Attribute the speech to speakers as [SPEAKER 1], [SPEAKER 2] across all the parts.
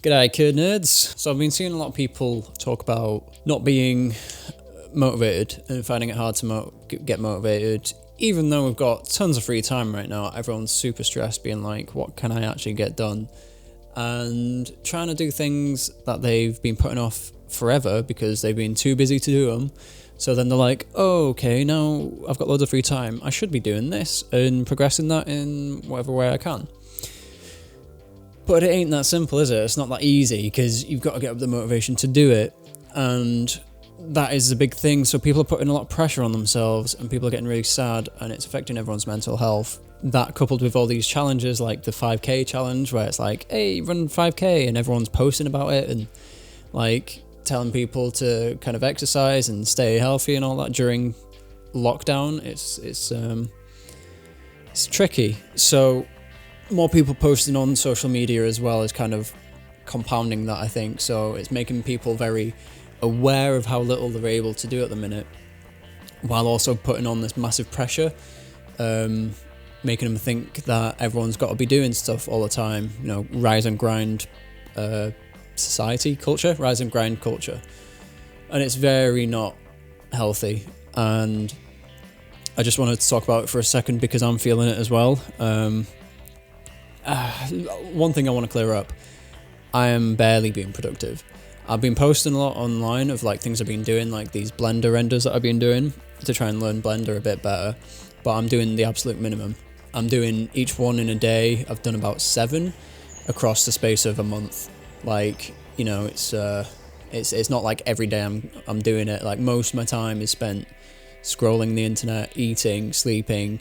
[SPEAKER 1] G'day kid nerds. So I've been seeing a lot of people talk about not being motivated and finding it hard to get motivated, even though we've got tons of free time right now. Everyone's super stressed, being like, what can I actually get done? And trying to do things that they've been putting off forever because they've been too busy to do them. So then they're like, oh, okay, now I've got loads of free time. I should be doing this and progressing that in whatever way I can. But it ain't that simple, is it? It's not that easy because you've got to get up the motivation to do it. And that is a big thing. So people are putting a lot of pressure on themselves and people are getting really sad and it's affecting everyone's mental health. That coupled with all these challenges like the 5k challenge where it's like, hey, run 5k and everyone's posting about it and like telling people to kind of exercise and stay healthy and all that during lockdown. It's tricky. So more people posting on social media as well is kind of compounding that, I think. So it's making people very aware of how little they're able to do at the minute, while also putting on this massive pressure, making them think that everyone's got to be doing stuff all the time. You know, rise and grind society culture, rise and grind culture, and it's very not healthy. And I just wanted to talk about it for a second because I'm feeling it as well. One thing I want to clear up, I am barely being productive. I've been posting a lot online of like things I've been doing, like these Blender renders that I've been doing to try and learn Blender a bit better, but I'm doing the absolute minimum. I'm doing each one in a day. I've done about 7 across the space of a month. Like, you know, it's not like every day I'm doing it. Like most of my time is spent scrolling the internet, eating, sleeping,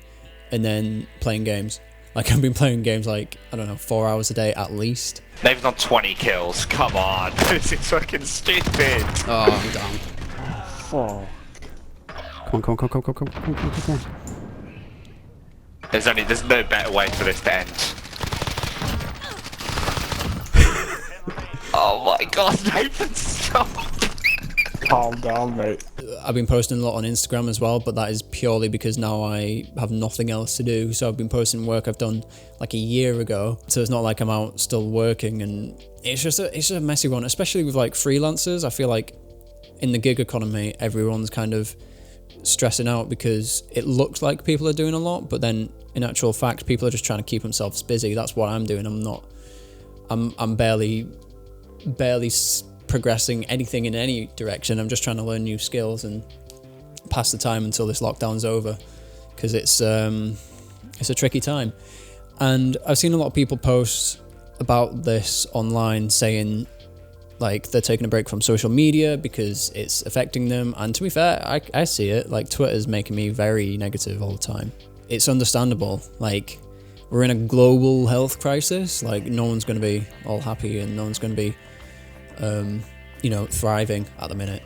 [SPEAKER 1] and then playing games. Like I've been playing games like, I don't know, 4 hours a day at least.
[SPEAKER 2] They've done 20 kills, come on. This is fucking stupid.
[SPEAKER 1] Oh, I'm done.
[SPEAKER 3] Oh. Come on.
[SPEAKER 2] There's no better way for this to end. Oh my god, Nathan, stop!
[SPEAKER 3] Calm down, mate.
[SPEAKER 1] I've been posting a lot on Instagram as well, but that is purely because now I have nothing else to do. So I've been posting work I've done like a year ago. So it's not like I'm out still working, and it's just a messy one, especially with like freelancers. I feel like in the gig economy, everyone's kind of stressing out because it looks like people are doing a lot, but then in actual fact, people are just trying to keep themselves busy. That's what I'm doing. I'm barely progressing anything in any direction. I'm just trying to learn new skills and pass the time until this lockdown's over, because it's a tricky time. And I've seen a lot of people post about this online saying like they're taking a break from social media because it's affecting them, and to be fair, I see it. Like Twitter's making me very negative all the time. It's understandable. Like we're in a global health crisis. Like no one's going to be all happy and no one's going to be thriving at the minute.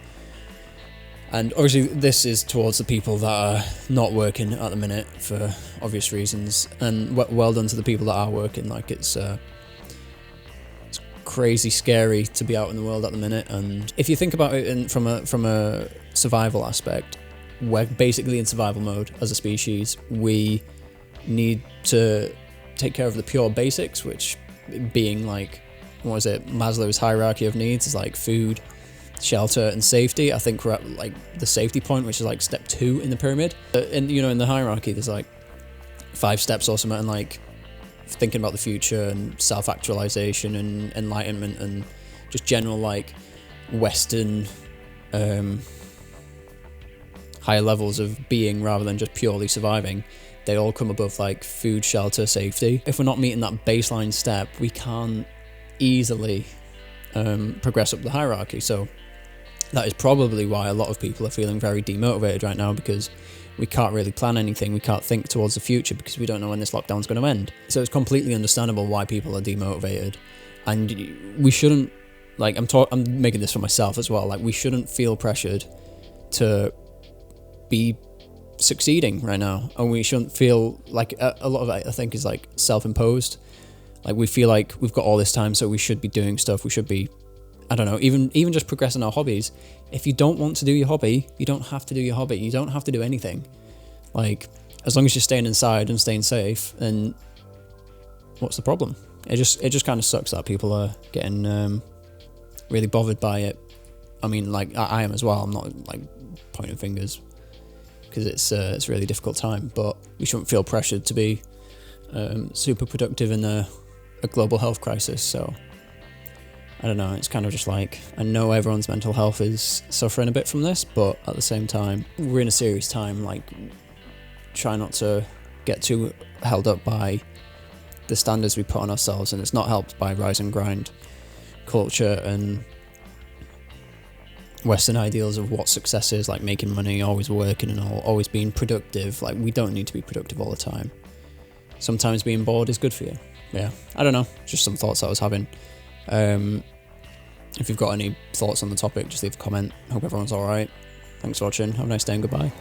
[SPEAKER 1] And obviously this is towards the people that are not working at the minute for obvious reasons, and well done to the people that are working. Like it's crazy scary to be out in the world at the minute. And if you think about it from a survival aspect, we're basically in survival mode as a species. We need to take care of the pure basics, which being like, what is it, Maslow's hierarchy of needs is like food, shelter and safety. I think we're at like the safety point, which is like step 2 in the pyramid. And in the hierarchy there's like 5 steps or something, and like thinking about the future and self-actualization and enlightenment and just general like Western higher levels of being rather than just purely surviving. They all come above like food, shelter, safety. If we're not meeting that baseline step, we can't easily progress up the hierarchy. So that is probably why a lot of people are feeling very demotivated right now, because we can't really plan anything. We can't think towards the future because we don't know when this lockdown's going to end. So it's completely understandable why people are demotivated, and we shouldn't, like, I'm making this for myself as well, like we shouldn't feel pressured to be succeeding right now, and we shouldn't feel like a lot of it I think is like self-imposed. Like we feel like we've got all this time, so we should be doing stuff. We should be, I don't know, even just progressing our hobbies. If you don't want to do your hobby, you don't have to do your hobby. You don't have to do anything. Like, as long as you're staying inside and staying safe, then what's the problem? it just kind of sucks that people are getting really bothered by it. I mean, like I am as well. I'm not like pointing fingers because it's a really difficult time, but we shouldn't feel pressured to be super productive in a global health crisis. So I don't know. It's kind of just like, I know everyone's mental health is suffering a bit from this, but at the same time, we're in a serious time. Like, try not to get too held up by the standards we put on ourselves, and it's not helped by rise and grind culture and Western ideals of what success is, like making money, always working and always being productive. Like, we don't need to be productive all the time. Sometimes being bored is good for you. Yeah, I don't know, just some thoughts I was having. If you've got any thoughts on the topic, just leave a comment. Hope everyone's alright. Thanks for watching, have a nice day and goodbye.